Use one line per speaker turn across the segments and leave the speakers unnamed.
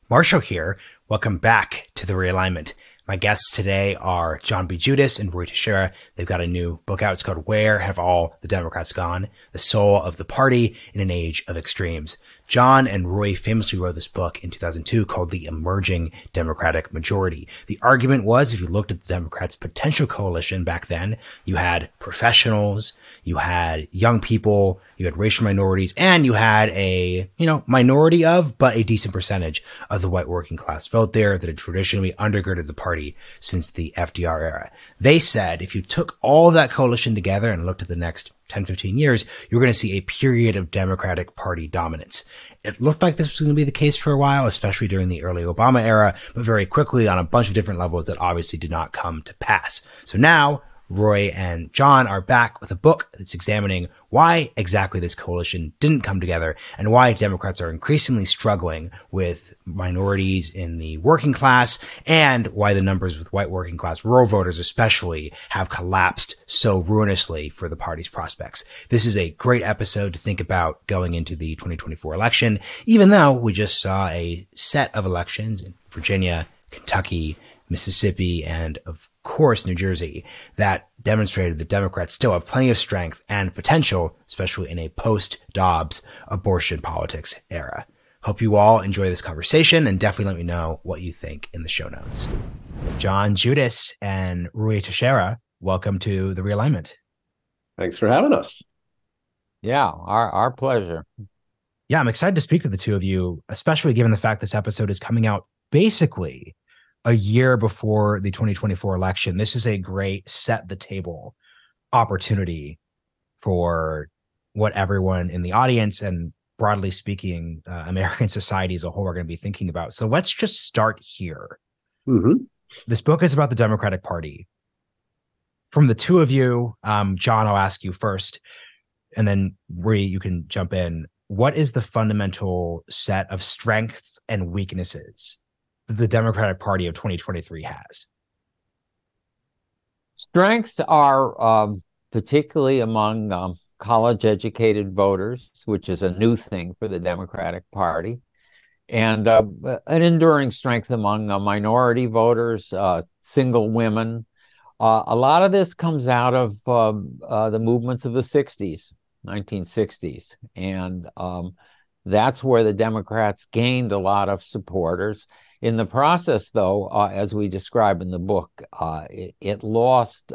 Marshall here. Welcome back to the Realignment. My guests today are John B. Judis and Ruy Teixeira. They've got a new book out. It's called Where Have All the Democrats Gone? The Soul of the Party in an Age of Extremes. John and Ruy famously wrote this book in 2002 called The Emerging Democratic Majority. The argument was, if you looked at the Democrats' potential coalition back then, you had professionals, you had young people, you had racial minorities, and you had a, minority of, but a decent percentage of the white working class vote there that had traditionally undergirded the party since the FDR era. They said if you took all of that coalition together and looked at the next 10, 15 years, you're going to see a period of Democratic Party dominance. It looked like this was going to be the case for a while, especially during the early Obama era, but very quickly on a bunch of different levels that obviously did not come to pass. So now Ruy and John are back with a book that's examining why exactly this coalition didn't come together and why Democrats are increasingly struggling with minorities in the working class and why the numbers with white working class rural voters especially have collapsed so ruinously for the party's prospects. This is a great episode to think about going into the 2024 election, even though we just saw a set of elections in Virginia, Kentucky, Mississippi, and of course, New Jersey, that demonstrated that Democrats still have plenty of strength and potential, especially in a post-Dobbs abortion politics era. Hope you all enjoy this conversation and definitely let me know what you think in the show notes. John Judis and Ruy Teixeira, welcome to the Realignment.
Thanks for having us.
Yeah, our pleasure.
Yeah, I'm excited to speak to the two of you, especially given the fact this episode is coming out basically a year before the 2024 election. This is a great set the table opportunity for what everyone in the audience and broadly speaking, American society as a whole are going to be thinking about. So let's just start here.
Mm-hmm.
This book is about the Democratic Party. From the two of you, John, I'll ask you first, and then Ruy, you can jump in. What is the fundamental set of strengths and weaknesses the Democratic Party of 2023 has?
Strengths are particularly among college-educated voters, which is a new thing for the Democratic Party, and an enduring strength among minority voters, single women. A lot of this comes out of the movements of the 60s, 1960s, and that's where the Democrats gained a lot of supporters. In the process, though, as we describe in the book, it lost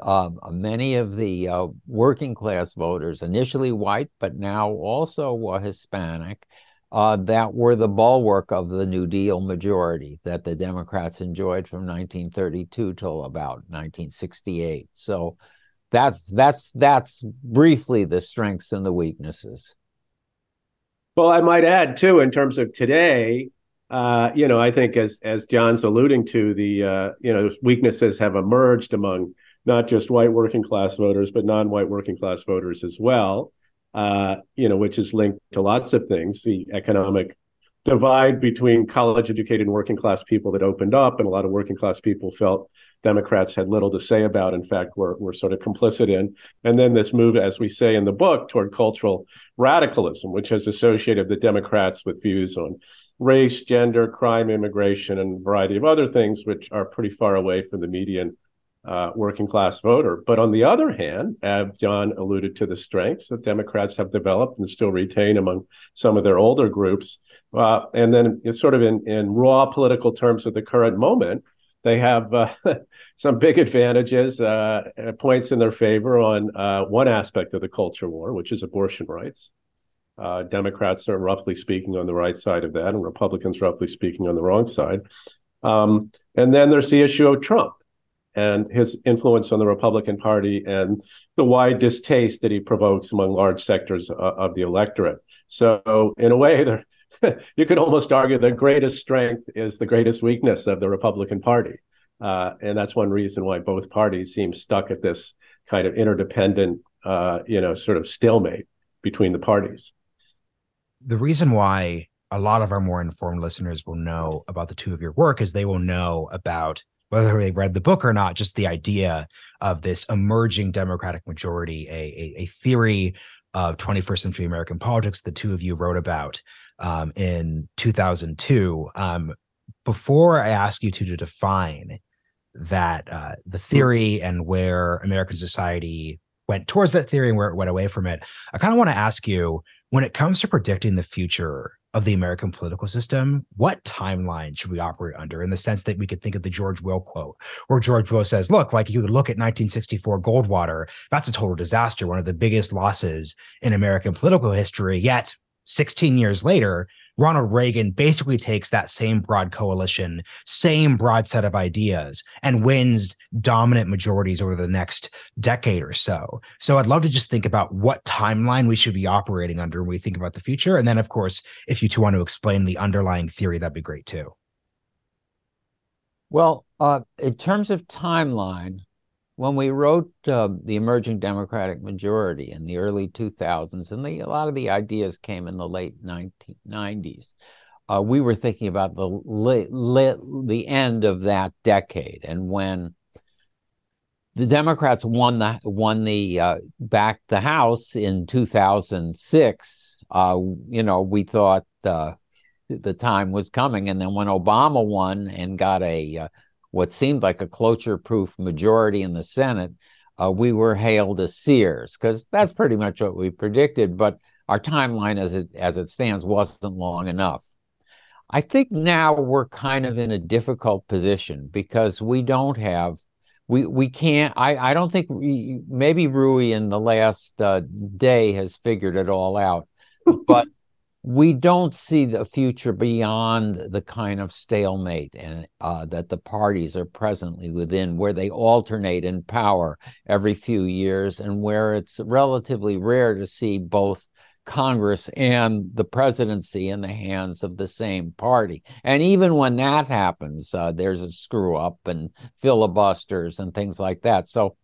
many of the working class voters, initially white, but now also Hispanic, that were the bulwark of the New Deal majority that the Democrats enjoyed from 1932 till about 1968. So that's briefly the strengths and the weaknesses.
Well, I might add, too, in terms of today, I think as John's alluding to, the weaknesses have emerged among not just white working class voters, but non-white working class voters as well, which is linked to lots of things. The economic divide between college-educated and working class people that opened up, and a lot of working class people felt Democrats had little to say about, in fact, were sort of complicit in. And then this move, as we say in the book, toward cultural radicalism, which has associated the Democrats with views on race, gender, crime, immigration, and a variety of other things, which are pretty far away from the median working class voter. But on the other hand, John alluded to the strengths that Democrats have developed and still retain among some of their older groups. And then it's sort of in raw political terms of the current moment, they have some big advantages, points in their favor on one aspect of the culture war, which is abortion rights. Democrats are roughly speaking on the right side of that, and Republicans roughly speaking on the wrong side. And then there's the issue of Trump and his influence on the Republican Party and the wide distaste that he provokes among large sectors of the electorate. So in a way, you could almost argue the greatest strength is the greatest weakness of the Republican Party. And that's one reason why both parties seem stuck at this kind of interdependent, sort of stalemate between the parties.
The reason why a lot of our more informed listeners will know about the two of your work is they will know about, whether they read the book or not, just the idea of this emerging Democratic majority, a theory of 21st century American politics the two of you wrote about in 2002. before I ask you to define that the theory and where American society went towards that theory and where it went away from it, I kind of want to ask you, when it comes to predicting the future of the American political system, what timeline should we operate under, in the sense that we could think of the George Will quote, where George Will says, look, like, you could look at 1964 Goldwater, that's a total disaster, one of the biggest losses in American political history, yet 16 years later, Ronald Reagan basically takes that same broad coalition, same broad set of ideas, and wins dominant majorities over the next decade or so. So I'd love to just think about what timeline we should be operating under when we think about the future. And then, of course, if you two want to explain the underlying theory, that'd be great too.
Well, in terms of timeline, when we wrote the Emerging Democratic Majority in the early 2000s, and a lot of the ideas came in the late 1990s, we were thinking about the end of that decade. And when the Democrats won back the House in 2006, we thought the time was coming. And then when Obama won and got what seemed like a cloture-proof majority in the Senate, we were hailed as seers, because that's pretty much what we predicted. But our timeline as it stands wasn't long enough. I think now we're kind of in a difficult position, because we don't have, we can't, I don't think, maybe Ruy in the last day has figured it all out, but we don't see the future beyond the kind of stalemate and that the parties are presently within, where they alternate in power every few years, and where it's relatively rare to see both Congress and the presidency in the hands of the same party. And even when that happens, there's a screw up and filibusters and things like that. So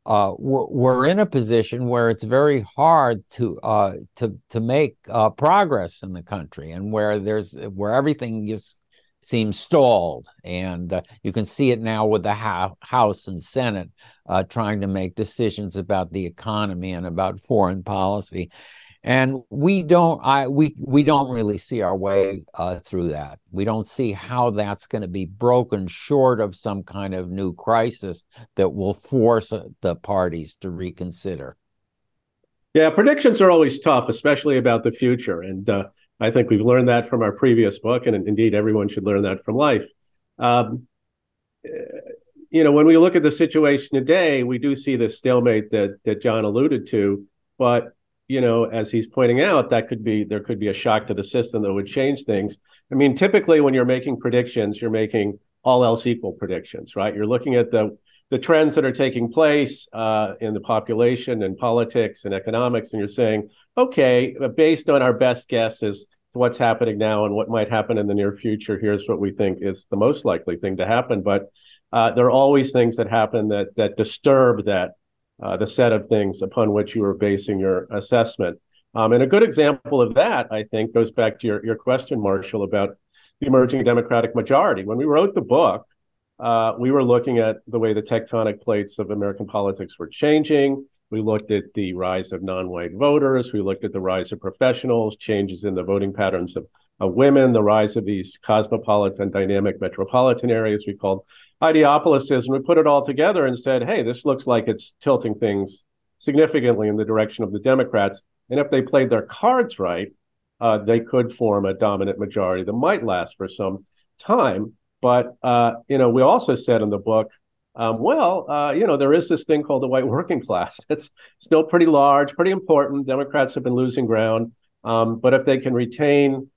we're in a position where it's very hard to make progress in the country, and where everything just seems stalled. And you can see it now with the House and Senate trying to make decisions about the economy and about foreign policy. And we don't really see our way through that. We don't see how that's going to be broken, short of some kind of new crisis that will force the parties to reconsider.
Yeah, predictions are always tough, especially about the future. And I think we've learned that from our previous book, and indeed everyone should learn that from life. When we look at the situation today, we do see the stalemate that John alluded to, but as he's pointing out, there could be a shock to the system that would change things. I mean, typically when you're making predictions, you're making all else equal predictions, right? You're looking at the trends that are taking place in the population and politics and economics, and you're saying, okay, based on our best guesses to what's happening now and what might happen in the near future, here's what we think is the most likely thing to happen. But there are always things that happen that disturb the set of things upon which you are basing your assessment. And a good example of that, I think, goes back to your question, Marshall, about the emerging Democratic majority. When we wrote the book, we were looking at the way the tectonic plates of American politics were changing. We looked at the rise of non-white voters. We looked at the rise of professionals, changes in the voting patterns of women, the rise of these cosmopolitan, dynamic metropolitan areas we called ideopolises. And we put it all together and said, hey, this looks like it's tilting things significantly in the direction of the Democrats. And if they played their cards right, they could form a dominant majority that might last for some time. But, we also said in the book, there is this thing called the white working class. It's still pretty large, pretty important. Democrats have been losing ground. But if they can retain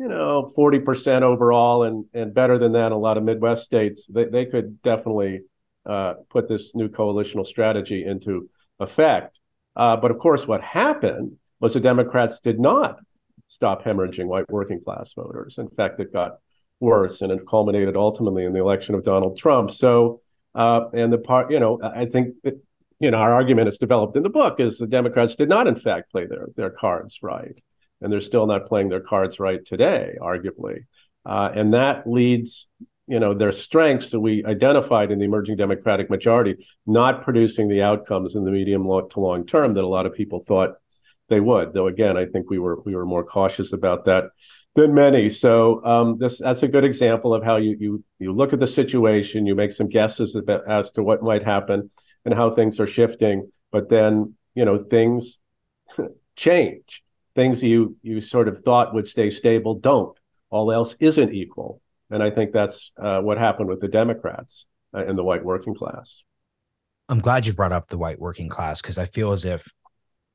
40% overall and better than that in a lot of Midwest states, they could definitely put this new coalitional strategy into effect. But of course, what happened was the Democrats did not stop hemorrhaging white working class voters. In fact, it got worse, and it culminated ultimately in the election of Donald Trump. So, I think our argument is developed in the book is the Democrats did not, in fact, play their cards right. And they're still not playing their cards right today, arguably. And that leads, their strengths that we identified in the emerging Democratic majority, not producing the outcomes in the medium to long term that a lot of people thought they would. Though again, I think we were more cautious about that than many. So that's a good example of how you look at the situation, you make some guesses about as to what might happen and how things are shifting, but then things change. Things you sort of thought would stay stable don't. All else isn't equal, and I think that's what happened with the Democrats and the white working class.
I'm glad you brought up the white working class, because I feel as if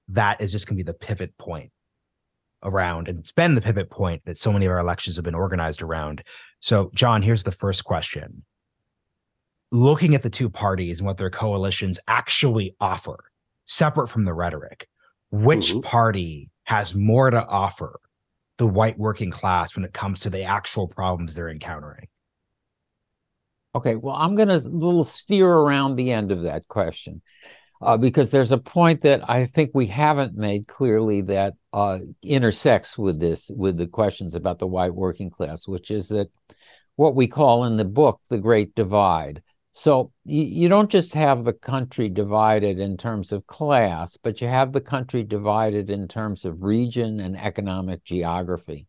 that is just going to be the pivot point around, and it's been the pivot point that so many of our elections have been organized around. So, John, here's the first question. Looking at the two parties and what their coalitions actually offer, separate from the rhetoric, which party has more to offer the white working class when it comes to the actual problems they're encountering?
Okay, well, I'm going to little steer around the end of that question because there's a point that I think we haven't made clearly that intersects with the questions about the white working class, which is that what we call in the book the Great Divide. So you don't just have the country divided in terms of class, but you have the country divided in terms of region and economic geography.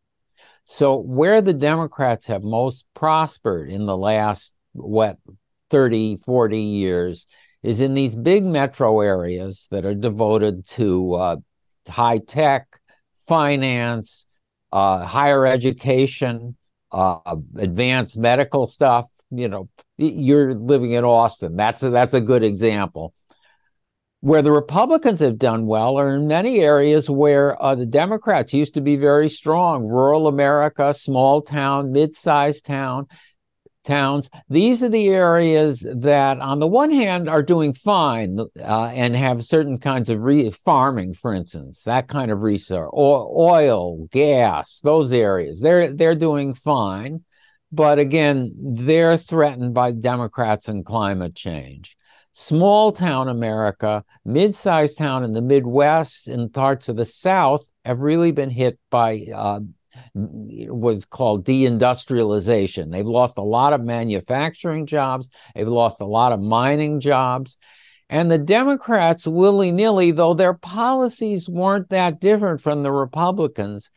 So where the Democrats have most prospered in the last 30, 40 years is in these big metro areas that are devoted to high tech, finance, higher education, advanced medical stuff. You're living in Austin. That's a good example. Where the Republicans have done well are in many areas where the Democrats used to be very strong. Rural America, small town, mid-sized towns. These are the areas that, on the one hand, are doing fine and have certain kinds of farming, for instance, that kind of resource, oil, gas, those areas. They're doing fine. But again, they're threatened by Democrats and climate change. Small town America, mid-sized town in the Midwest and parts of the South have really been hit by was called deindustrialization. They've lost a lot of manufacturing jobs. They've lost a lot of mining jobs. And the Democrats, willy-nilly, though their policies weren't that different from the Republicans,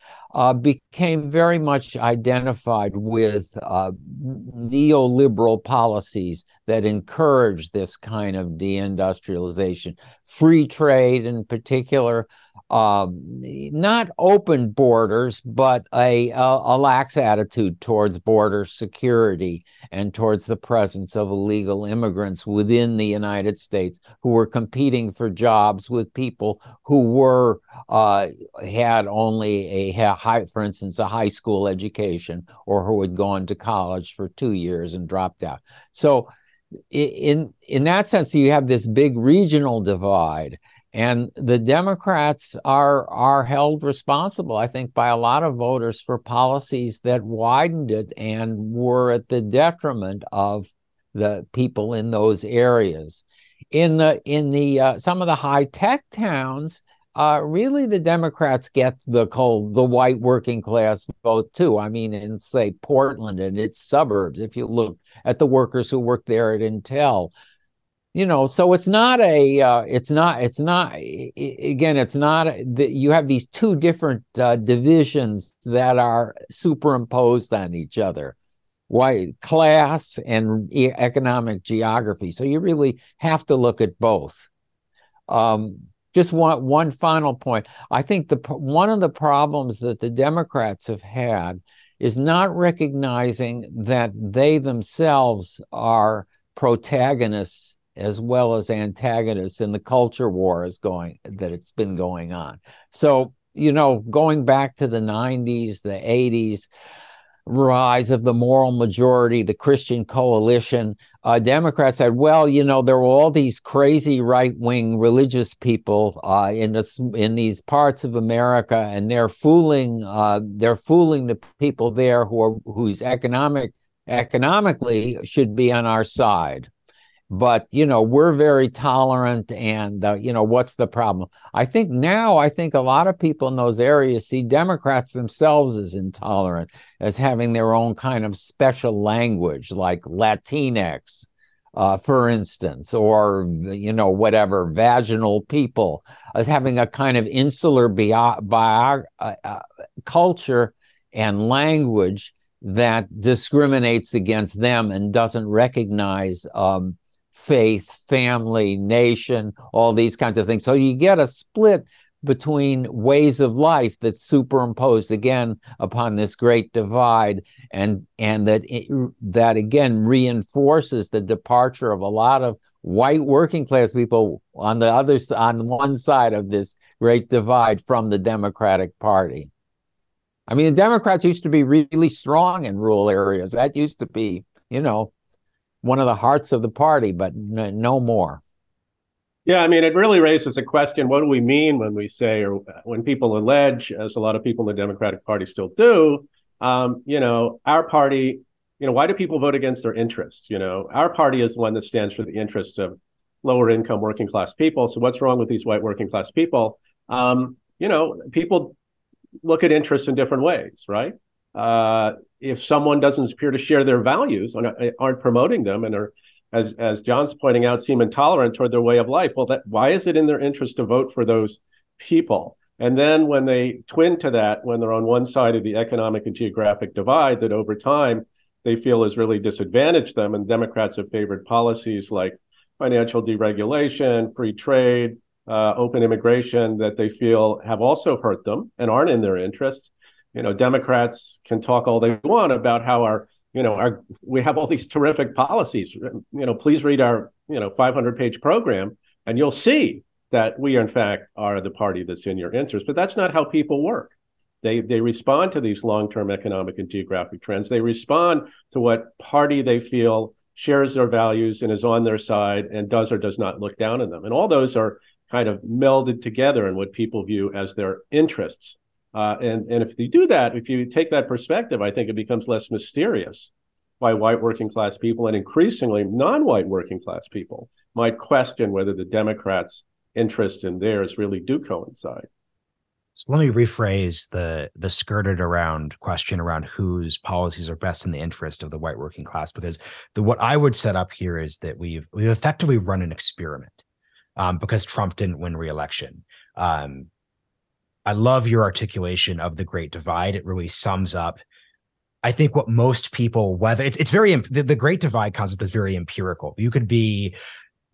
became very much identified with neoliberal policies that encourage this kind of deindustrialization. Free trade in particular, not open borders, but a lax attitude towards border security and towards the presence of illegal immigrants within the United States who were competing for jobs with people who were had only for instance, a high school education, or who had gone to college for 2 years and dropped out. So in that sense, you have this big regional divide. And the Democrats are held responsible, I think, by a lot of voters for policies that widened it and were at the detriment of the people in those areas. In the some of the high tech towns, really the Democrats get the white working class vote too. I mean, in say Portland and its suburbs, if you look at the workers who work there at Intel. So it's not you have these two different divisions that are superimposed on each other, white class and economic geography. So you really have to look at both. Just one final point. I think one of the problems that the Democrats have had is not recognizing that they themselves are protagonists as well as antagonists in the culture war that it's been going on. So, going back to the 90s, the 80s, rise of the moral majority, the Christian coalition, Democrats said, well, there were all these crazy right-wing religious people in these parts of America, and they're fooling the people there who's economically should be on our side. But, we're very tolerant, and, what's the problem? I think a lot of people in those areas see Democrats themselves as intolerant, as having their own kind of special language, like Latinx, for instance, or, whatever, vaginal people, as having a kind of insular culture and language that discriminates against them and doesn't recognize faith, family, nation, all these kinds of things. So you get a split between ways of life that's superimposed again upon this great divide, and that again reinforces the departure of a lot of white working class people on one side of this great divide from the Democratic Party. I mean, the Democrats used to be really strong in rural areas. That used to be, one of the hearts of the party, but no more.
Yeah, I mean, it really raises a question. What do we mean when we say, or when people allege, as a lot of people in the Democratic Party still do, our party, why do people vote against their interests? Our party is the one that stands for the interests of lower income working class people. So what's wrong with these white working class people? People look at interests in different ways, right? If someone doesn't appear to share their values, aren't promoting them, and are, as John's pointing out, seem intolerant toward their way of life, well, why is it in their interest to vote for those people? And then when they twin to that, when they're on one side of the economic and geographic divide that over time they feel has really disadvantaged them, and Democrats have favored policies like financial deregulation, free trade, open immigration, that they feel have also hurt them and aren't in their interests. Democrats can talk all they want about how we have all these terrific policies. Please read our 500-page program, and you'll see that we in fact are the party that's in your interest. But that's not how people work. They respond to these long-term economic and geographic trends. They respond to what party they feel shares their values and is on their side and does or does not look down on them. And all those are kind of melded together in what people view as their interests. And if you do that, if you take that perspective, I think it becomes less mysterious why white working class people and increasingly non-white working class people might question whether the Democrats' interests and theirs really do coincide.
So let me rephrase the skirted around question around whose policies are best in the interest of the white working class, because what I would set up here is that we've effectively run an experiment because Trump didn't win re-election. I love your articulation of the Great Divide. It really sums up, I think, what most people, whether it's very, the Great Divide concept is very empirical. You could be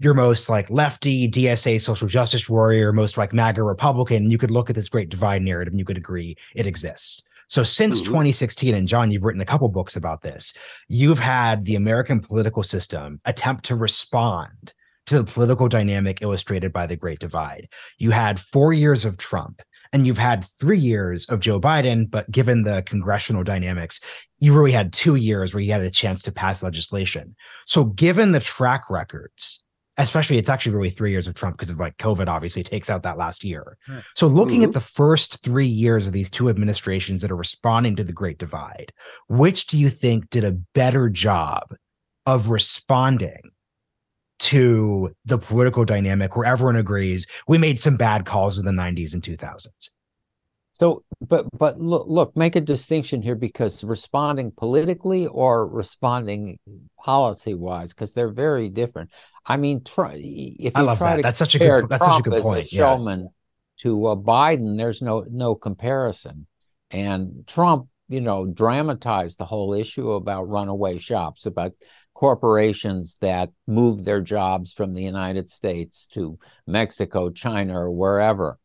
your most like lefty DSA social justice warrior, most like MAGA Republican, and you could look at this Great Divide narrative and you could agree it exists. So since 2016, and John, you've written a couple books about this, you've had the American political system attempt to respond to the political dynamic illustrated by the Great Divide. You had 4 years of Trump, and you've had 3 years of Joe Biden, but given the congressional dynamics, you really had 2 years where you had a chance to pass legislation. So given the track records, especially it's actually really 3 years of Trump because of like COVID obviously takes out that last year. Right. So looking at the first 3 years of these two administrations that are responding to the Great Divide, which do you think did a better job of responding to the political dynamic where everyone agrees we made some bad calls in the 90s and 2000s?
So, but look, make a distinction here, because responding politically or responding policy-wise, because they're very different. I mean, if
I love that. That's such a good point.
As a showman to Biden, there's no comparison. And Trump, dramatized the whole issue about runaway shops, about corporations that move their jobs from the United States to Mexico, China, or wherever.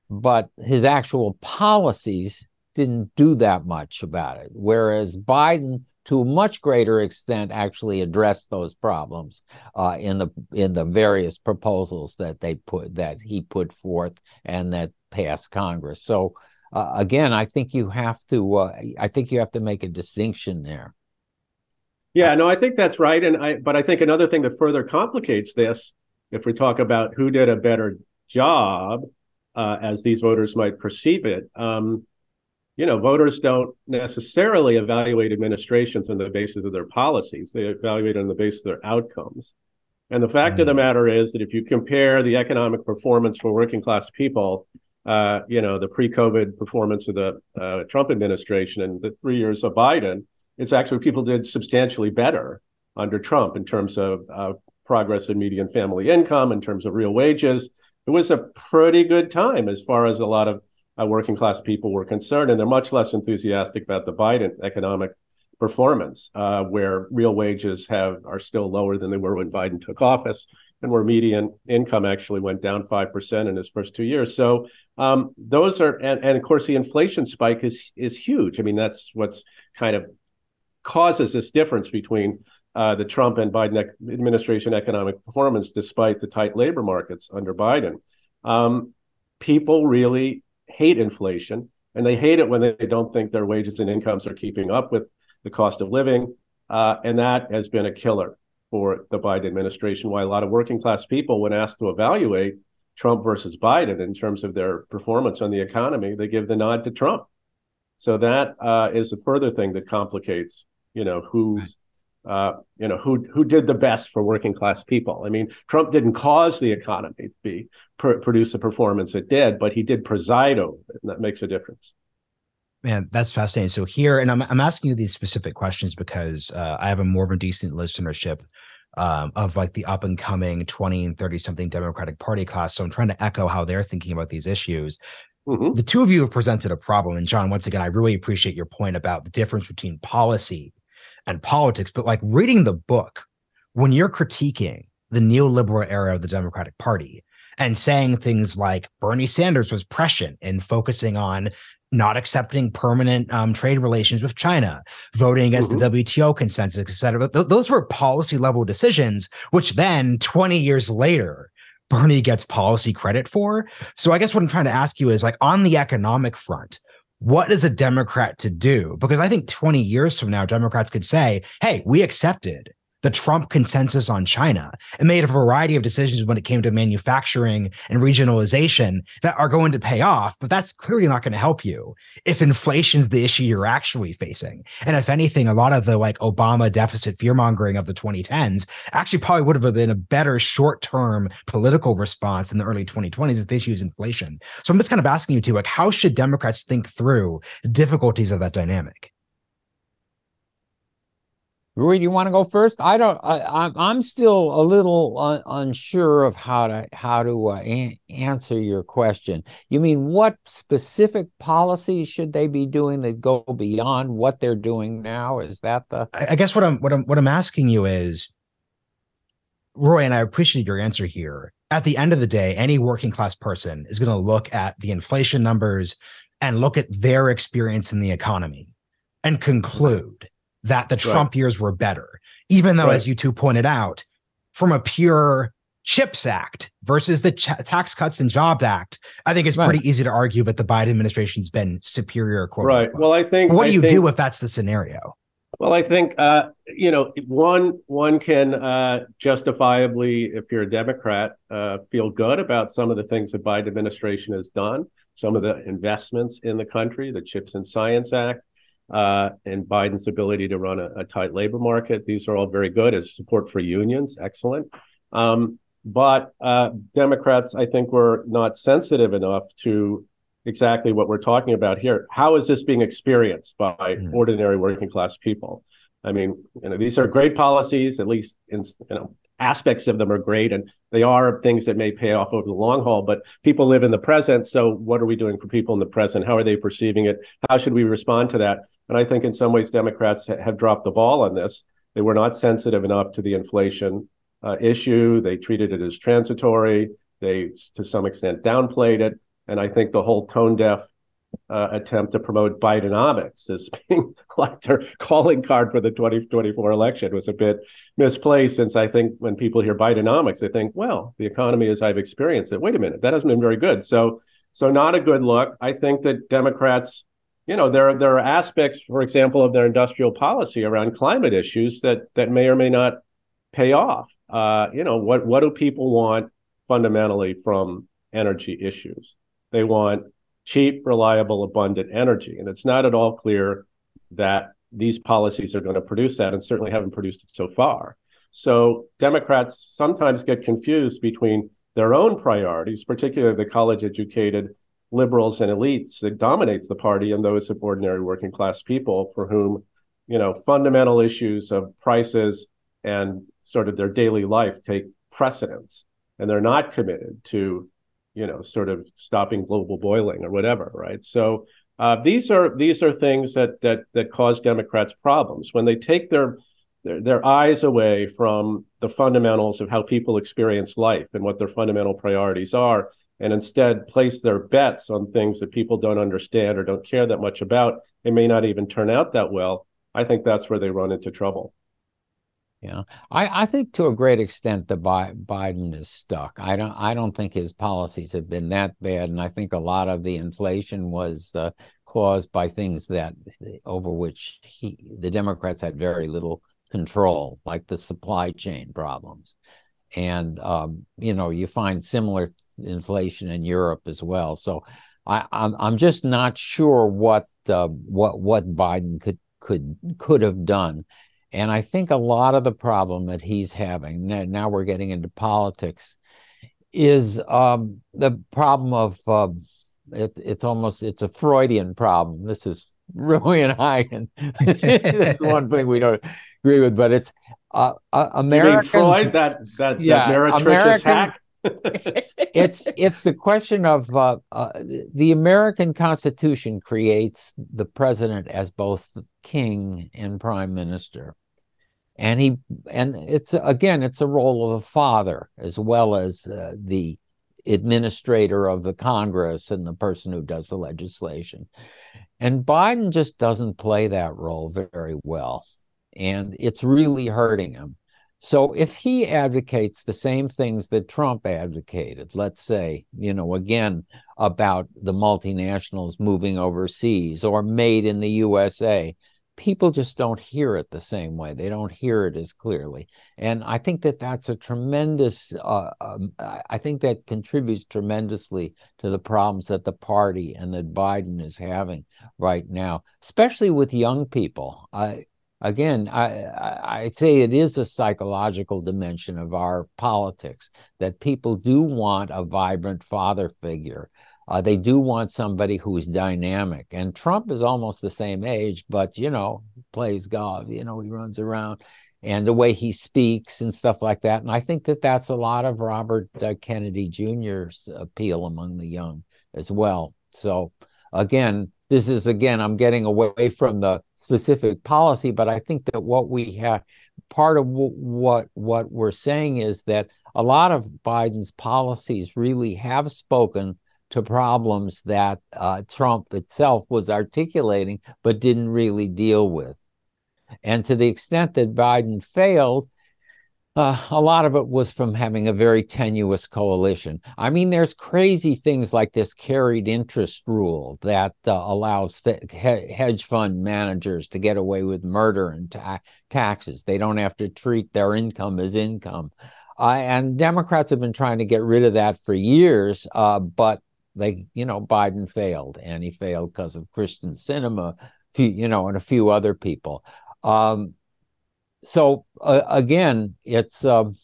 But his actual policies didn't do that much about it, whereas Biden, to a much greater extent, actually addressed those problems in the various proposals that he put forth and that passed Congress. So again, I think you have to make a distinction there.
Yeah, no, I think that's right. But I think another thing that further complicates this, if we talk about who did a better job, as these voters might perceive it, voters don't necessarily evaluate administrations on the basis of their policies. They evaluate on the basis of their outcomes. And the fact of the matter is that if you compare the economic performance for working class people, the pre-COVID performance of the Trump administration and the 3 years of Biden, it's actually people did substantially better under Trump in terms of progress in median family income, in terms of real wages. It was a pretty good time as far as a lot of working class people were concerned, and they're much less enthusiastic about the Biden economic performance, where real wages are still lower than they were when Biden took office, and where median income actually went down 5% in his first 2 years. So those are, and of course the inflation spike is huge. I mean, that's what's kind of causes this difference between the Trump and Biden administration economic performance, despite the tight labor markets under Biden. People really hate inflation, and they hate it when they don't think their wages and incomes are keeping up with the cost of living. And that has been a killer for the Biden administration, why a lot of working class people, when asked to evaluate Trump versus Biden in terms of their performance on the economy, they give the nod to Trump. So that is a further thing that complicates, who did the best for working class people. I mean, Trump didn't cause the economy to produce the performance it did, but he did preside over it, and that makes a difference.
Man, that's fascinating. So here, and I'm asking you these specific questions because I have a more of a decent listenership of like the up and coming 20 and 30 something Democratic Party class. So I'm trying to echo how they're thinking about these issues. Mm-hmm. The two of you have presented a problem. And John, once again, I really appreciate your point about the difference between policy and politics. But like reading the book, when you're critiquing the neoliberal era of the Democratic Party and saying things like Bernie Sanders was prescient in focusing on not accepting permanent trade relations with China, voting against the WTO consensus, et cetera. Those were policy level decisions, which then 20 years later, Bernie gets policy credit for. So I guess what I'm trying to ask you is, like, on the economic front, what is a Democrat to do? Because I think 20 years from now, Democrats could say, hey, we accepted the Trump consensus on China and made a variety of decisions when it came to manufacturing and regionalization that are going to pay off, but that's clearly not going to help you if inflation's the issue you're actually facing. And if anything, a lot of the like Obama deficit fear-mongering of the 2010s actually probably would have been a better short-term political response in the early 2020s if they used inflation. So I'm just kind of asking you two, like, how should Democrats think through the difficulties of that dynamic?
Ruy, do you want to go first? I'm still a little unsure of how to answer your question. You mean what specific policies should they be doing that go beyond what they're doing now? Is that the?
I guess what I'm asking you is, Ruy, and I appreciate your answer here. At the end of the day, any working class person is going to look at the inflation numbers and look at their experience in the economy and conclude that the Trump years were better, even though, as you two pointed out, from a pure CHIPS Act versus the Tax Cuts and Jobs Act, I think it's pretty easy to argue that the Biden administration's been superior. Quote unquote.
Well, I think.
But what do you do if that's the scenario?
Well, I think one can justifiably, if you're a Democrat, feel good about some of the things the Biden administration has done, some of the investments in the country, the CHIPS and Science Act. And Biden's ability to run a tight labor market. These are all very good. As support for unions, excellent. But Democrats, I think, were not sensitive enough to exactly what we're talking about here. How is this being experienced by ordinary working class people? I mean, these are great policies, at least aspects of them are great, and they are things that may pay off over the long haul, but people live in the present. So what are we doing for people in the present? How are they perceiving it? How should we respond to that? And I think in some ways, Democrats have dropped the ball on this. They were not sensitive enough to the inflation issue. They treated it as transitory. They, to some extent, downplayed it. And I think the whole tone-deaf attempt to promote Bidenomics as being like their calling card for the 2024 election was a bit misplaced, since I think when people hear Bidenomics, they think, well, the economy as I've experienced it. Wait a minute, that hasn't been very good. So not a good look. I think that Democrats, there are aspects, for example, of their industrial policy around climate issues that may or may not pay off. What do people want fundamentally from energy issues? They want cheap, reliable, abundant energy. And it's not at all clear that these policies are going to produce that, and certainly haven't produced it so far. So Democrats sometimes get confused between their own priorities, particularly the college-educated liberals and elites that dominates the party, and those of ordinary working class people for whom, fundamental issues of prices, and sort of their daily life take precedence, and they're not committed to, sort of stopping global boiling or whatever, right? So these are things that cause Democrats problems when they take their eyes away from the fundamentals of how people experience life and what their fundamental priorities are, and instead place their bets on things that people don't understand or don't care that much about. They may not even turn out that well. I think that's where they run into trouble.
Yeah, I think to a great extent that Biden is stuck. I don't think his policies have been that bad, and I think a lot of the inflation was caused by things that over which the Democrats had very little control, like the supply chain problems, and you find similar inflation in Europe as well. So I'm just not sure what Biden could have done. And I think a lot of the problem that he's having, now we're getting into politics, is the problem of it's a Freudian problem. This is Ruy and I, and this is one thing we don't agree with, but it's Americans.
You mean Freud, that meretricious hack?
It's the question of the American Constitution creates the president as both king and prime minister. And it's a role of the father as well as the administrator of the Congress and the person who does the legislation. And Biden just doesn't play that role very well. And it's really hurting him. So if he advocates the same things that Trump advocated, let's say, again, about the multinationals moving overseas or made in the USA, people just don't hear it the same way. They don't hear it as clearly. And I think that that's a tremendous, I think that contributes tremendously to the problems that the party and that Biden is having right now, especially with young people. I say it is a psychological dimension of our politics, that people do want a vibrant father figure. They do want somebody who's dynamic. And Trump is almost the same age, but, plays golf, he runs around, and the way he speaks and stuff like that. And I think that that's a lot of Robert Kennedy Jr.'s appeal among the young as well. So, again, I'm getting away from the specific policy, but I think that what we have, part of what we're saying is that a lot of Biden's policies really have spoken to problems that Trump itself was articulating, but didn't really deal with. And to the extent that Biden failed, a lot of it was from having a very tenuous coalition. I mean, there's crazy things like this carried interest rule that allows hedge fund managers to get away with murder and taxes. They don't have to treat their income as income. And Democrats have been trying to get rid of that for years, but Biden failed, and he failed because of Christian Sinema, and a few other people. So again, it's the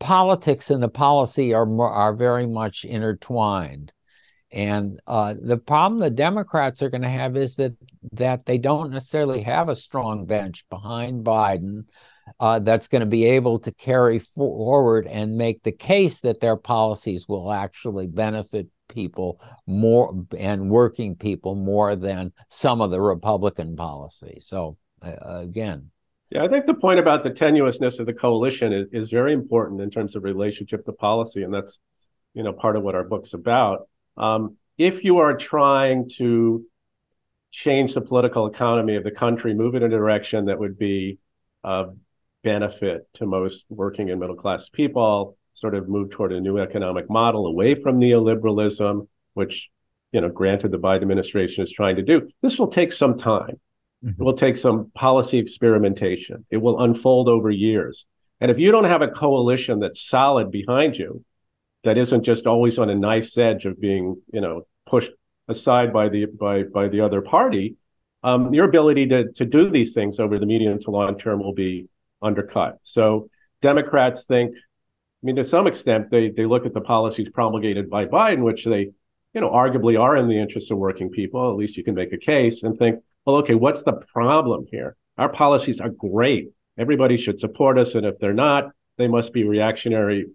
politics and the policy are very much intertwined, and the problem the Democrats are going to have is that they don't necessarily have a strong bench behind Biden that's going to be able to carry forward and make the case that their policies will actually benefit people more and working people more than some of the Republican policies. So again.
Yeah, I think the point about the tenuousness of the coalition is very important in terms of relationship to policy, and that's part of what our book's about. If you are trying to change the political economy of the country, move it in a direction that would be benefit to most working and middle class people, sort of move toward a new economic model away from neoliberalism, which, granted the Biden administration is trying to do. This will take some time. Mm-hmm. It will take some policy experimentation. It will unfold over years. And if you don't have a coalition that's solid behind you, that isn't just always on a knife's edge of being, pushed aside by the other party, your ability to do these things over the medium to long term will be undercut. So Democrats think, to some extent, they look at the policies promulgated by Biden, which they, arguably are in the interest of working people, at least you can make a case, and think, well, okay, what's the problem here? Our policies are great. everybody should support us, and if they're not, they must be reactionary,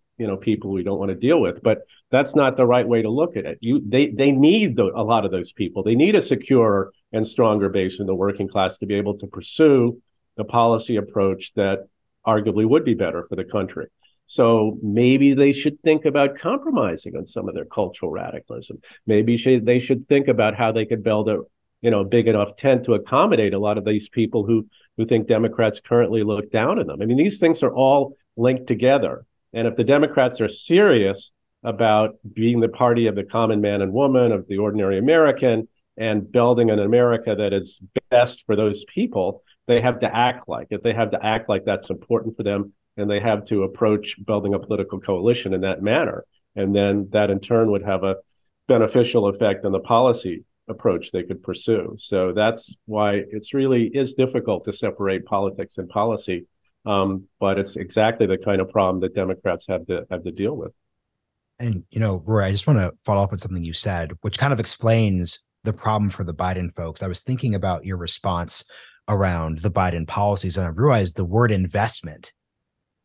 people we don't want to deal with. But that's not the right way to look at it. They need a lot of those people. They need a secure and stronger base in the working class to be able to pursue the policy approach that arguably would be better for the country. So maybe they should think about compromising on some of their cultural radicalism. Maybe they should think about how they could build a big enough tent to accommodate a lot of these people who think Democrats currently look down on them. I mean, these things are all linked together. And if the Democrats are serious about being the party of the common man and woman, of the ordinary American, and building an America that is best for those people, they have to act like it. They have to act like that's important for them, and they have to approach building a political coalition in that manner. And then that in turn would have a beneficial effect on the policy approach they could pursue. So that's why it's really is difficult to separate politics and policy. But it's exactly the kind of problem that Democrats have to deal with.
And, Ruy, I just want to follow up on something you said, which kind of explains the problem for the Biden folks. I was thinking about your response around the Biden policies, and I realized the word investment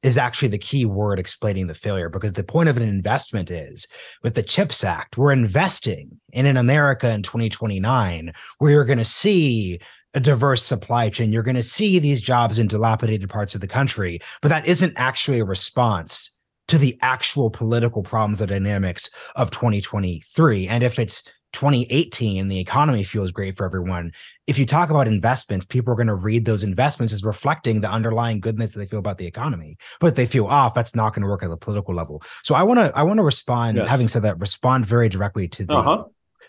is actually the key word explaining the failure, because the point of an investment is, with the CHIPS Act, we're investing in an America in 2029 where you're going to see a diverse supply chain. You're going to see these jobs in dilapidated parts of the country, but that isn't actually a response to the actual political problems, the dynamics of 2023. And if it's 2018, the economy feels great for everyone. If you talk about investments, people are going to read those investments as reflecting the underlying goodness that they feel about the economy. But if they feel off, that's not going to work at the political level. So I want to respond, yes. Having said that, respond very directly to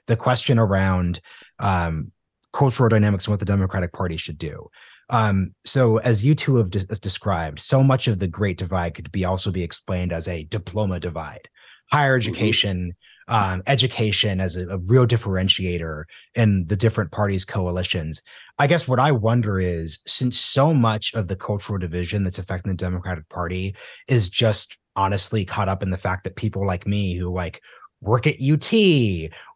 the question around cultural dynamics and what the Democratic Party should do. So as you two have described, so much of the Great Divide could also be explained as a diploma divide. Higher education, education as a real differentiator in the different parties' coalitions. I guess what I wonder is, since so much of the cultural division that's affecting the Democratic Party is just honestly caught up in the fact that people like me who work at UT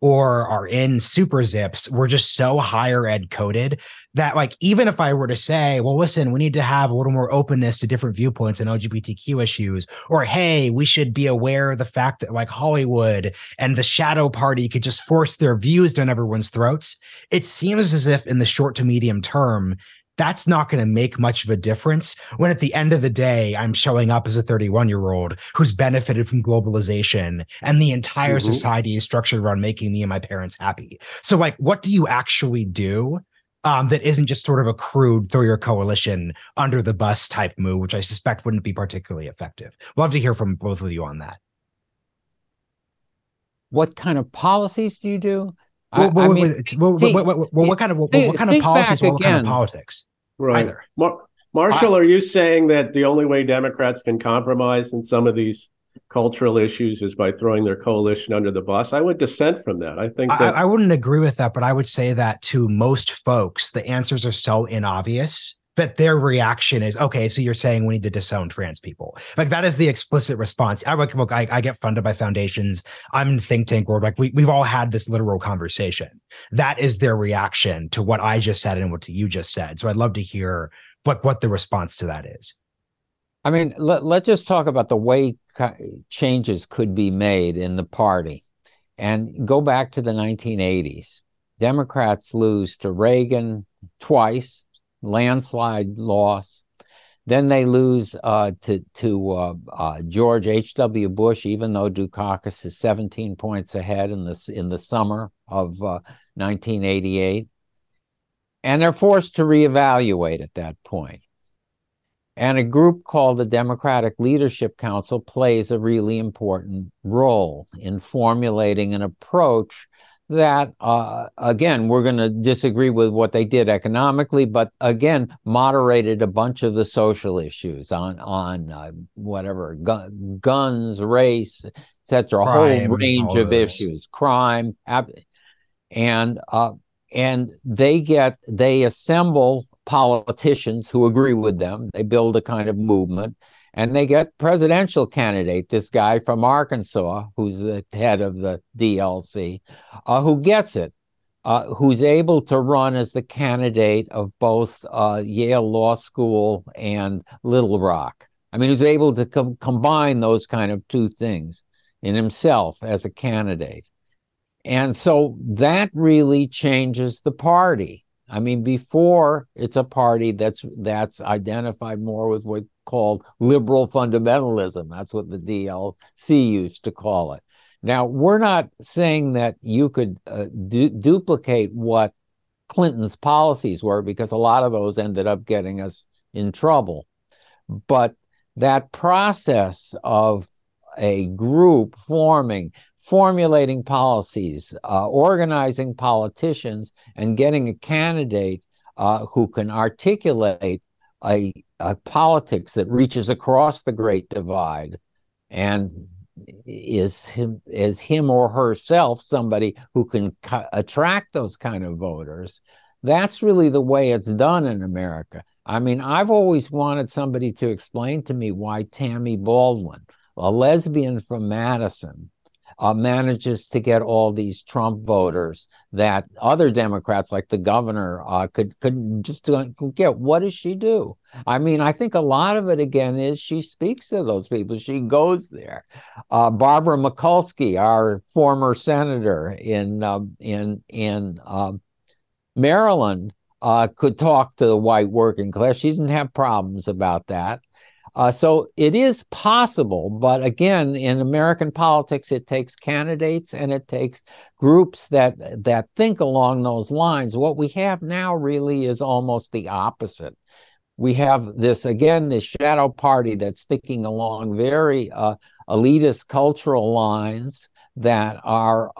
or are in super zips, we're just so higher ed coded that even if I were to say, well, listen, we need to have a little more openness to different viewpoints and LGBTQ issues, or, hey, we should be aware of the fact that Hollywood and the shadow party could just force their views down everyone's throats. It seems as if in the short to medium term, that's not going to make much of a difference when at the end of the day, I'm showing up as a 31-year-old who's benefited from globalization and the entire society is structured around making me and my parents happy. So what do you actually do that isn't just sort of a crude throw your coalition under the bus type move, which I suspect wouldn't be particularly effective? Love to hear from both of you on that.
What kind of policies do you do?
What kind of policies? What kind of politics?
Right.
Either.
Marshall, are you saying that the only way Democrats can compromise in some of these cultural issues is by throwing their coalition under the bus? I would dissent from that. I think that
I wouldn't agree with that, but I would say that to most folks, the answers are so inobvious that their reaction is, okay, so you're saying we need to disown trans people. That is the explicit response. I get funded by foundations. I'm in think tank world. We've all had this literal conversation. That is their reaction to what I just said and what you just said. So I'd love to hear what the response to that is.
I mean, let's just talk about the way changes could be made in the party and go back to the 1980s. Democrats lose to Reagan twice, landslide loss. Then they lose to George H.W. Bush, even though Dukakis is 17 points ahead in the summer of 1988. And they're forced to reevaluate at that point. And a group called the Democratic Leadership Council plays a really important role in formulating an approach that, again, we're going to disagree with what they did economically, but again, moderated a bunch of the social issues on whatever, guns, race, etc., a whole range of issues, crime, and they assemble politicians who agree with them. They build a kind of movement. And they get presidential candidate, this guy from Arkansas, who's the head of the DLC, who gets it. who's able to run as the candidate of both Yale Law School and Little Rock. I mean, who's able to combine those kind of two things in himself as a candidate. And so that really changes the party. I mean, before, it's a party that's identified more with what's called liberal fundamentalism. That's what the DLC used to call it. Now, we're not saying that you could duplicate what Clinton's policies were, because a lot of those ended up getting us in trouble. But that process of a group formulating policies, organizing politicians, and getting a candidate who can articulate a politics that reaches across the Great Divide and is him or herself somebody who can attract those kind of voters. That's really the way it's done in America. I mean, I've always wanted somebody to explain to me why Tammy Baldwin, a lesbian from Madison, manages to get all these Trump voters that other Democrats, like the governor, could just get. What does she do? I mean, I think a lot of it, again, is she speaks to those people. She goes there. Barbara Mikulski, our former senator in Maryland, could talk to the white working class. She didn't have problems about that. So it is possible, but again, in American politics, it takes candidates and it takes groups that think along those lines. What we have now really is almost the opposite. We have this shadow party that's thinking along very elitist cultural lines that are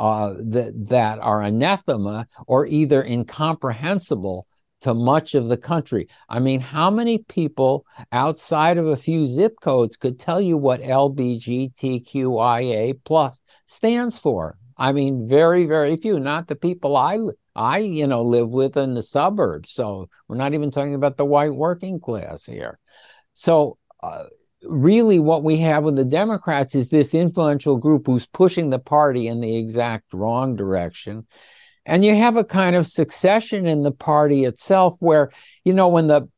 anathema or either incomprehensible to much of the country. I mean, how many people outside of a few zip codes could tell you what LGBTQIA plus stands for? I mean, very, very few, not the people I live with in the suburbs. So we're not even talking about the white working class here. So really what we have with the Democrats is this influential group who's pushing the party in the exact wrong direction. And you have a kind of succession in the party itself where, when the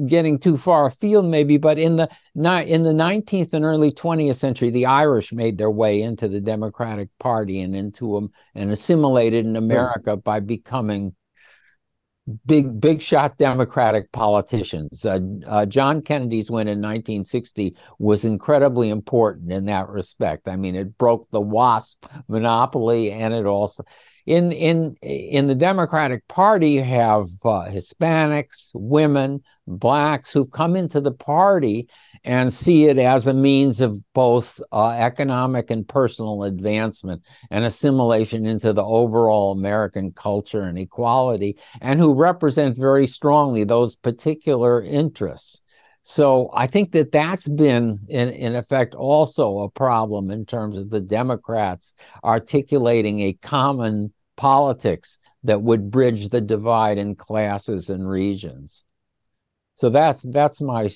getting too far afield maybe, but in the 19th and early 20th century, the Irish made their way into the Democratic Party and and assimilated in America by becoming big shot Democratic politicians. John Kennedy's win in 1960 was incredibly important in that respect. I mean, it broke the WASP monopoly, and it also in the Democratic Party, you have Hispanics, women, blacks who've come into the party and see it as a means of both economic and personal advancement and assimilation into the overall American culture and equality, and who represent very strongly those particular interests. So I think that that's been, in effect, also a problem in terms of the Democrats articulating a common politics that would bridge the divide in classes and regions. So that's my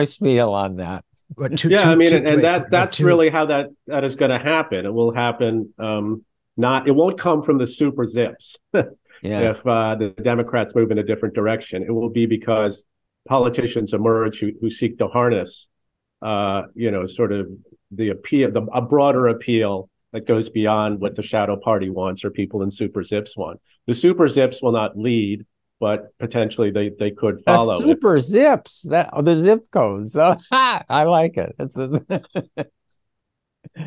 spiel on that.
That's really how that is going to happen. It will happen. It won't come from the super zips. If the Democrats move in a different direction, it will be because politicians emerge who seek to harness, sort of the appeal, a broader appeal that goes beyond what the shadow party wants or people in super zips want. The super zips will not lead, but potentially they could follow.
Super zips, the zip codes. I like it.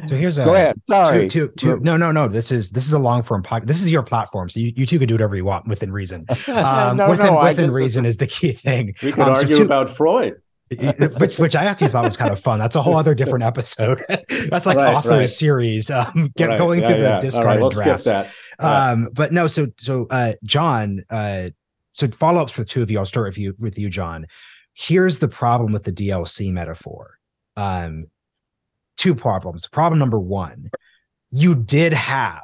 So here's
go ahead. Sorry.
No. This is a long form podcast. This is your platform, so you two can do whatever you want within reason. Within reason is the key thing.
We could argue about Freud,
which I actually thought was kind of fun. That's a whole other different episode. That's like author's series. Going through the discarded drafts.
Skip that.
But no. So John. So follow-ups for the two of you. I'll start with you, John. Here's the problem with the DLC metaphor. Two problems. Problem number one, you did have,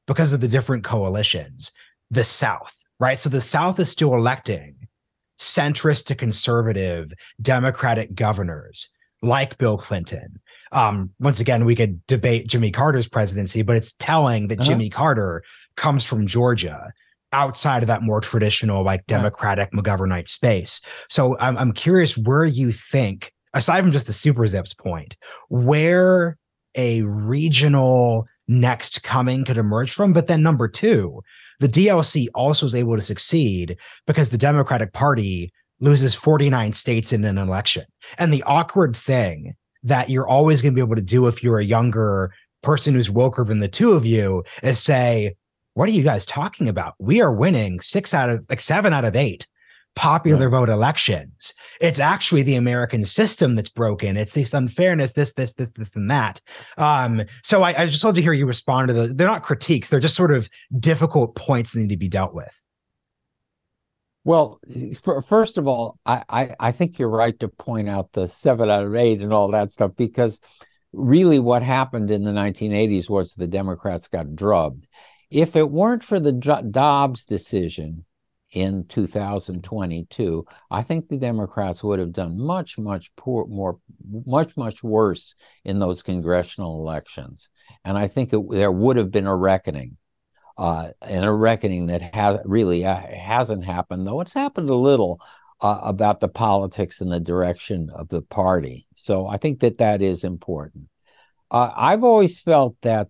because of the different coalitions, the South, right? So the South is still electing centrist to conservative Democratic governors like Bill Clinton. Once again, we could debate Jimmy Carter's presidency, but it's telling that Jimmy Carter comes from Georgia, outside of that more traditional, like Democratic McGovernite space. So I'm curious where you think, aside from just the Super Zips point, where a regional next coming could emerge from. But then number two, the DLC also is able to succeed because the Democratic Party loses 49 states in an election. And the awkward thing that you're always going to be able to do if you're a younger person who's woker than the two of you is say, what are you guys talking about? We are winning 7 out of 8 popular vote elections. It's actually the American system that's broken. It's this unfairness, this, and that. So I just love to hear you respond to those. They're not critiques. They're just sort of difficult points that need to be dealt with.
Well, first of all, I think you're right to point out the 7 out of 8 and all that stuff, because really what happened in the 1980s was the Democrats got drubbed. If it weren't for the Dobbs decision in 2022, I think the Democrats would have done much worse in those congressional elections. And I think there would have been a reckoning. And a reckoning that hasn't happened, though it's happened a little about the politics and the direction of the party. So I think that is important. I've always felt that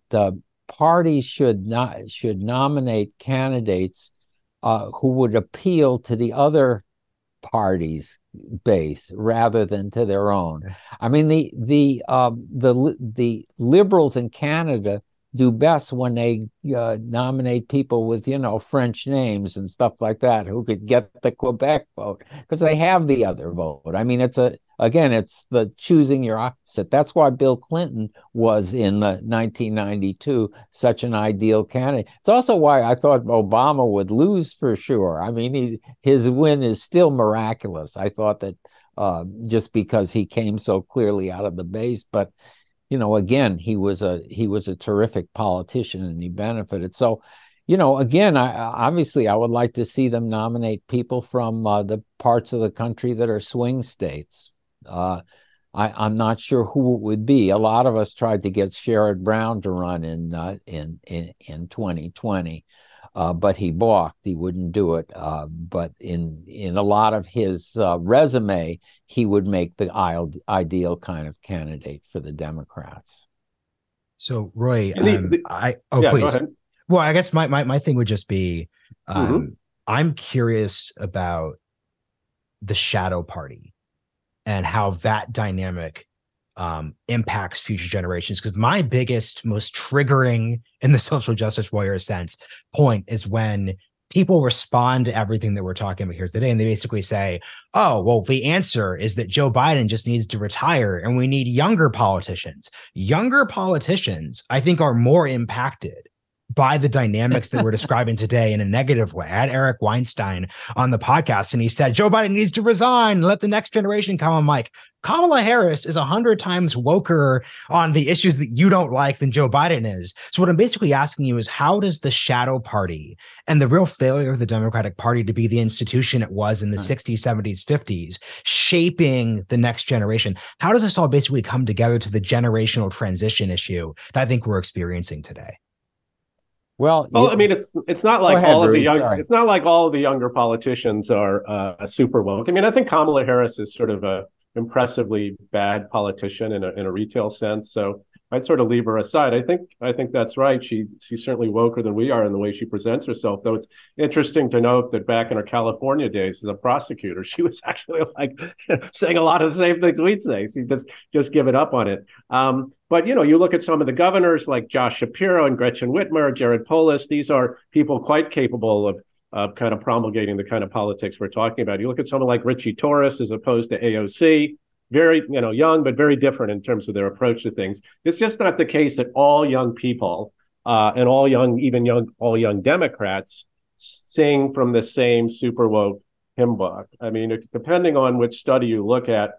parties should nominate candidates who would appeal to the other party's base rather than to their own. I mean, the liberals in Canada do best when they nominate people with, French names and stuff like that, who could get the Quebec vote, because they have the other vote. I mean, it's the choosing your opposite. That's why Bill Clinton was in the 1992 such an ideal candidate. It's also why I thought Obama would lose for sure. I mean, his win is still miraculous. I thought that just because he came so clearly out of the base, but again, he was a terrific politician and he benefited. So, again, I would like to see them nominate people from the parts of the country that are swing states. I'm not sure who it would be. A lot of us tried to get Sherrod Brown to run in 2020, but he balked. He wouldn't do it. But in a lot of his resume, he would make the ideal kind of candidate for the Democrats.
So, Ruy,
please.
Go ahead. Well, I guess my thing would just be, I'm curious about the shadow party and how that dynamic impacts future generations. Because my biggest, most triggering in the social justice warrior sense point is when people respond to everything that we're talking about here today. And they basically say, oh, well, the answer is that Joe Biden just needs to retire and we need younger politicians. Younger politicians, I think, are more impacted by the dynamics that we're describing today in a negative way. I had Eric Weinstein on the podcast and he said, Joe Biden needs to resign, let the next generation come. I'm like, Kamala Harris is 100 times woker on the issues that you don't like than Joe Biden is. So what I'm basically asking you is, how does the shadow party and the real failure of the Democratic Party to be the institution it was in the 60s, 70s, 50s, shaping the next generation, how does this all basically come together to the generational transition issue that I think we're experiencing today?
Well, I mean, it's not like all of the it's not like all of the younger politicians are super woke. I mean, I think Kamala Harris is sort of a impressively bad politician in a retail sense. So I'd sort of leave her aside. I think that's right. She's certainly woker than we are in the way she presents herself. Though it's interesting to note that back in her California days as a prosecutor, she was actually saying a lot of the same things we'd say. She just give it up on it. But you look at some of the governors like Josh Shapiro and Gretchen Whitmer, Jared Polis. These are people quite capable of kind of promulgating the kind of politics we're talking about. You look at someone like Richie Torres as opposed to AOC. Very, young, but very different in terms of their approach to things. It's just not the case that all young people and all young Democrats sing from the same super woke hymn book. I mean, depending on which study you look at,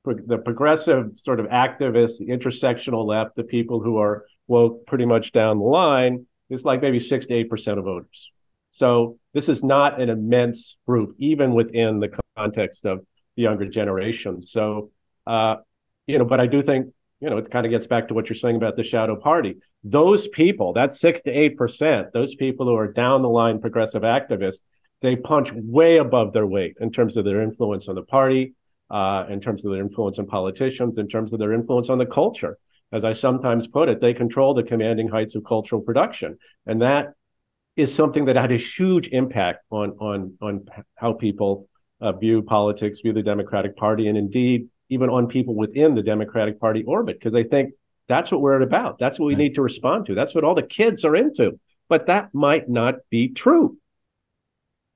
the progressive sort of activists, the intersectional left, the people who are woke pretty much down the line, is like maybe 6 to 8% of voters. So this is not an immense group, even within the context of the younger generation. So, but I do think, it kind of gets back to what you're saying about the shadow party. those people, that 6 to 8%, those people who are down the line progressive activists, they punch way above their weight in terms of their influence on the party, in terms of their influence on politicians, in terms of their influence on the culture. As I sometimes put it, they control the commanding heights of cultural production. And that is something that had a huge impact on how people view politics, view the Democratic Party, and indeed even on people within the Democratic Party orbit, because they think that's what we're about. That's what we need to respond to. That's what all the kids are into. But that might not be true.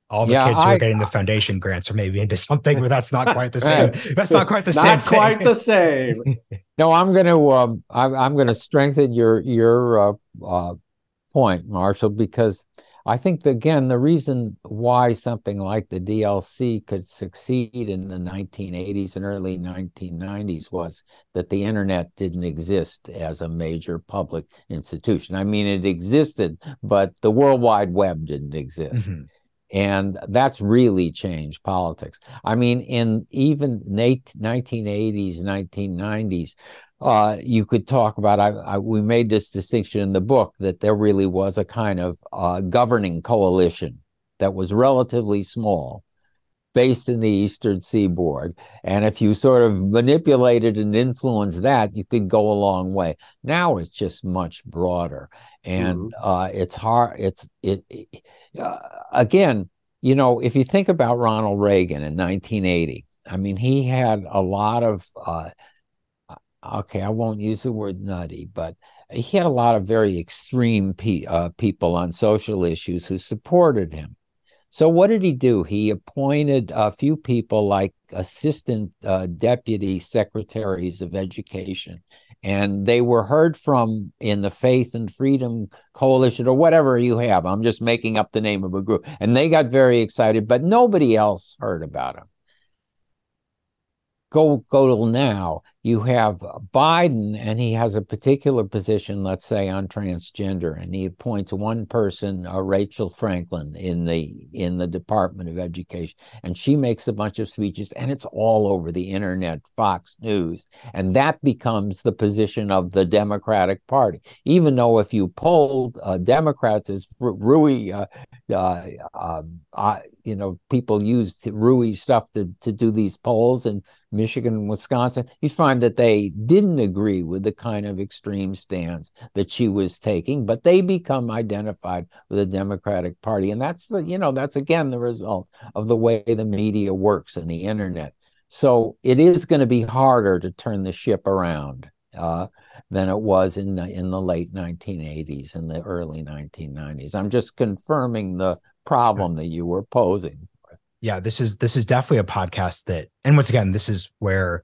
All the kids who are getting the foundation grants are maybe into something, but that's not quite the same. That's not quite the same.
Not quite the same.
No, I'm going to strengthen your point, Marshall, because I think that, again, the reason why something like the DLC could succeed in the 1980s and early 1990s was that the internet didn't exist as a major public institution. I mean, it existed, but the World Wide Web didn't exist. Mm-hmm. And that's really changed politics. I mean, in even 1980s, 1990s, you could talk about, we made this distinction in the book that there really was a kind of governing coalition that was relatively small, based in the Eastern Seaboard. And if you sort of manipulated and influenced that, you could go a long way. Now it's just much broader. And it's hard. Again, you know, if you think about Ronald Reagan in 1980, I mean, he had a lot of, okay, I won't use the word nutty, but he had a lot of very extreme people on social issues who supported him. So what did he do? He appointed a few people like assistant deputy secretaries of education, and they were heard from in the Faith and Freedom Coalition or whatever you have. I'm just making up the name of a group. And they got very excited, but nobody else heard about him. Go till now, you have Biden, and he has a particular position, let's say, on transgender, and he appoints one person, Rachel Franklin, in the Department of Education, and she makes a bunch of speeches, and it's all over the internet, Fox News, and that becomes the position of the Democratic Party. Even though if you polled Democrats, as Ruy, you know, people used Ruy stuff to do these polls in Michigan and Wisconsin, you find that they didn't agree with the kind of extreme stance that she was taking, but they become identified with the Democratic Party. And that's that's again the result of the way the media works and the internet. So it is going to be harder to turn the ship around than it was in the late 1980s and the early 1990s. I'm just confirming the problem that you were posing.
Yeah, this is definitely a podcast that, and once again, this is where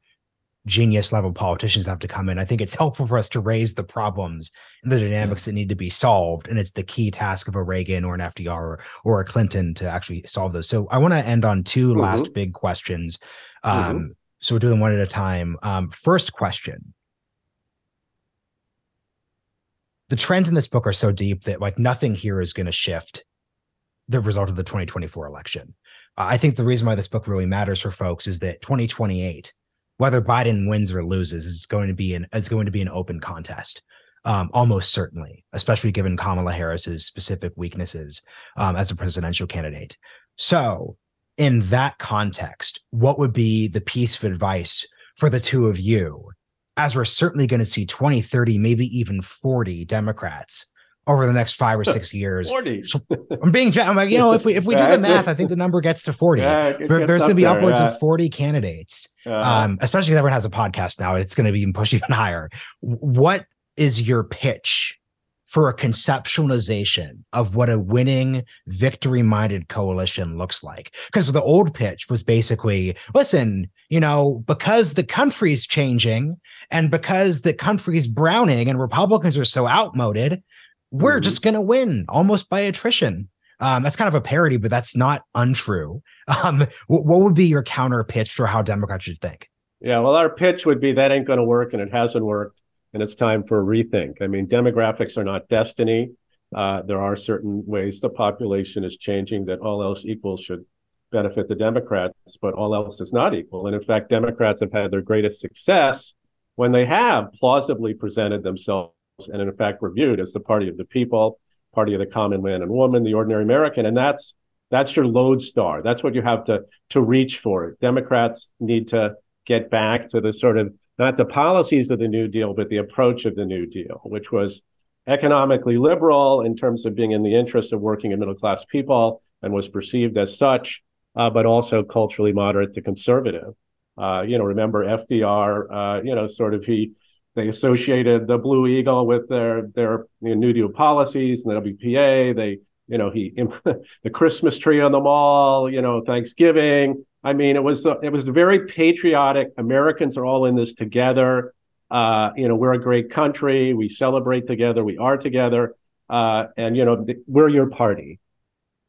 genius level politicians have to come in. I think it's helpful for us to raise the problems and the dynamics that need to be solved. And it's the key task of a Reagan or an FDR or a Clinton to actually solve those. So I want to end on two last big questions. So we'll do them one at a time. First question. The trends in this book are so deep that like nothing here is going to shift the result of the 2024 election. I think the reason why this book really matters for folks is that 2028, whether Biden wins or loses, is going to be an open contest, almost certainly, especially given Kamala Harris's specific weaknesses as a presidential candidate. So, in that context, what would be the piece of advice for the two of you, as we're certainly going to see 20, 30, maybe even 40 Democrats over the next 5 or 6 years?
40.
So I'm like, if we do the math, I think the number gets to 40. There's going to be upwards of 40 candidates, especially if everyone has a podcast now. It's going to be pushed even higher. What is your pitch for a conceptualization of what a winning, victory-minded coalition looks like? Because the old pitch was basically, listen, because the country's changing and because the country's browning and Republicans are so outmoded, we're just going to win almost by attrition. That's kind of a parody, but that's not untrue. What would be your counter pitch for how Democrats should think?
Yeah, well, our pitch would be that ain't going to work, and it hasn't worked, and it's time for a rethink. I mean, demographics are not destiny. There are certain ways the population is changing that all else equal should benefit the Democrats, but all else is not equal. And in fact, Democrats have had their greatest success when they have plausibly presented themselves and in fact were viewed as the party of the people, party of the common man and woman, the ordinary American. And that's your lodestar. That's what you have to reach for. Democrats need to get back to the sort of, not the policies of the New Deal, but the approach of the New Deal, which was economically liberal in terms of being in the interest of working and middle class people and was perceived as such, but also culturally moderate to conservative. Remember FDR, sort of they associated the Blue Eagle with their New Deal policies and the WPA. The Christmas tree on the mall, Thanksgiving. I mean, it was very patriotic. Americans are all in this together. We're a great country. We celebrate together. We are together. And we're your party.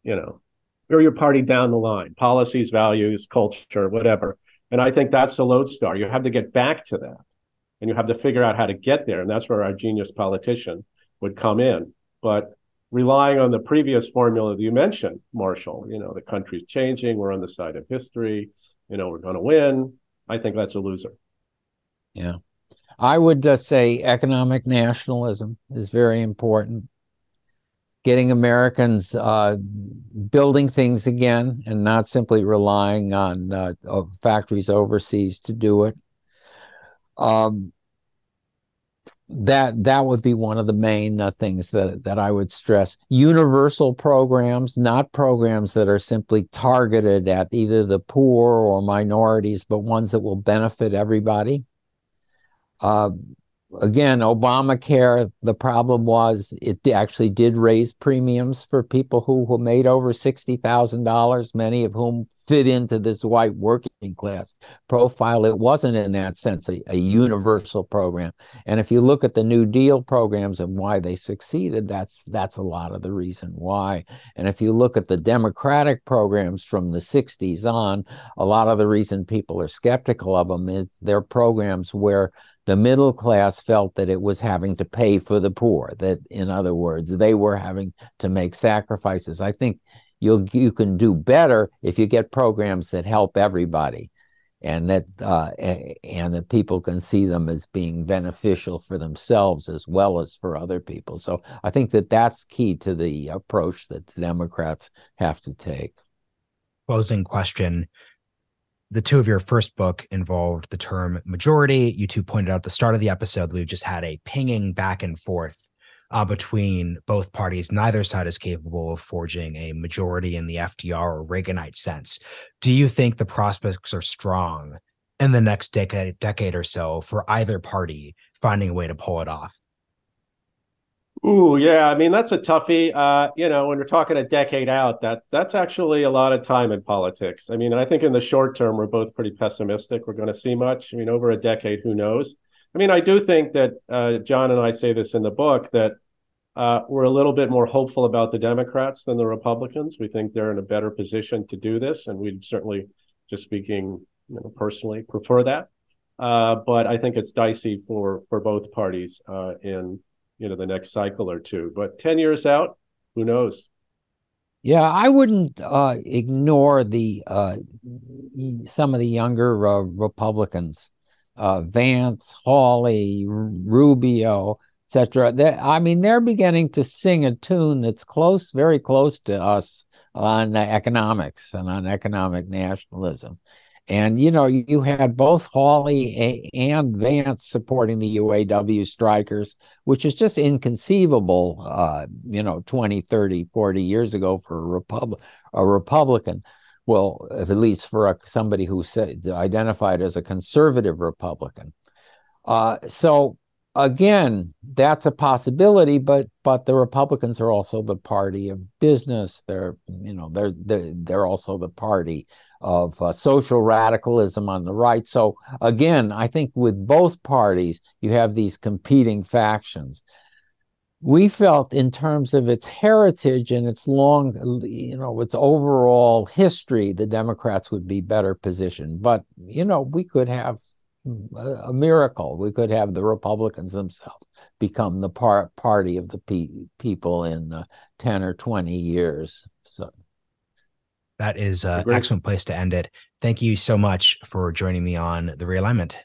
We're your party down the line. Policies, values, culture, whatever. And I think that's the lodestar. You have to get back to that. And you have to figure out how to get there. And that's where our genius politician would come in. But relying on the previous formula that you mentioned, Marshall, the country's changing. We're on the side of history. We're going to win. I think that's a loser.
Yeah. I would say economic nationalism is very important. Getting Americans building things again and not simply relying on factories overseas to do it. That would be one of the main things that I would stress. Universal programs, not programs that are simply targeted at either the poor or minorities, but ones that will benefit everybody. Again, Obamacare, the problem was it actually did raise premiums for people who made over $60,000, many of whom fit into this white working class profile. It wasn't in that sense a universal program. And if you look at the New Deal programs and why they succeeded, that's a lot of the reason why. And if you look at the Democratic programs from the 60s on, a lot of the reason people are skeptical of them is they're programs where the middle class felt that it was having to pay for the poor, that, in other words, they were having to make sacrifices. I think you can do better if you get programs that help everybody, and that people can see them as being beneficial for themselves as well as for other people. So I think that's key to the approach that the Democrats have to take.
Closing question. The two of your first book involved the term majority. You two pointed out at the start of the episode that we've just had a pinging back and forth between both parties. Neither side is capable of forging a majority in the FDR or Reaganite sense. Do you think the prospects are strong in the next decade or so for either party finding a way to pull it off?
Ooh, yeah. I mean, that's a toughie. When we're talking a decade out, that's actually a lot of time in politics. I mean, I think in the short term, we're both pretty pessimistic. We're going to see much. I mean, over a decade, who knows? I mean, I do think that John and I say this in the book, that we're a little bit more hopeful about the Democrats than the Republicans. We think they're in a better position to do this, and we'd certainly, just speaking personally, prefer that. But I think it's dicey for both parties in the next cycle or two. But 10 years out, who knows?
Yeah, I wouldn't ignore some of the younger Republicans, Vance, Hawley, Rubio, etc. They're beginning to sing a tune that's very close to us on economics and on economic nationalism. And, you had both Hawley and Vance supporting the UAW strikers, which is just inconceivable, 20, 30, 40 years ago for a Republican. Well, at least for somebody who identified as a conservative Republican. So again, that's a possibility, but the Republicans are also the party of business. They're also the party of social radicalism on the right. So again, I think with both parties, you have these competing factions. We felt in terms of its heritage and its its overall history, the Democrats would be better positioned. But, we could have a miracle. We could have the Republicans themselves become the party of the people in 10 or 20 years. So
that is an excellent place to end it. Thank you so much for joining me on The Realignment.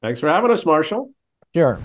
Thanks for having us, Marshall.
Sure.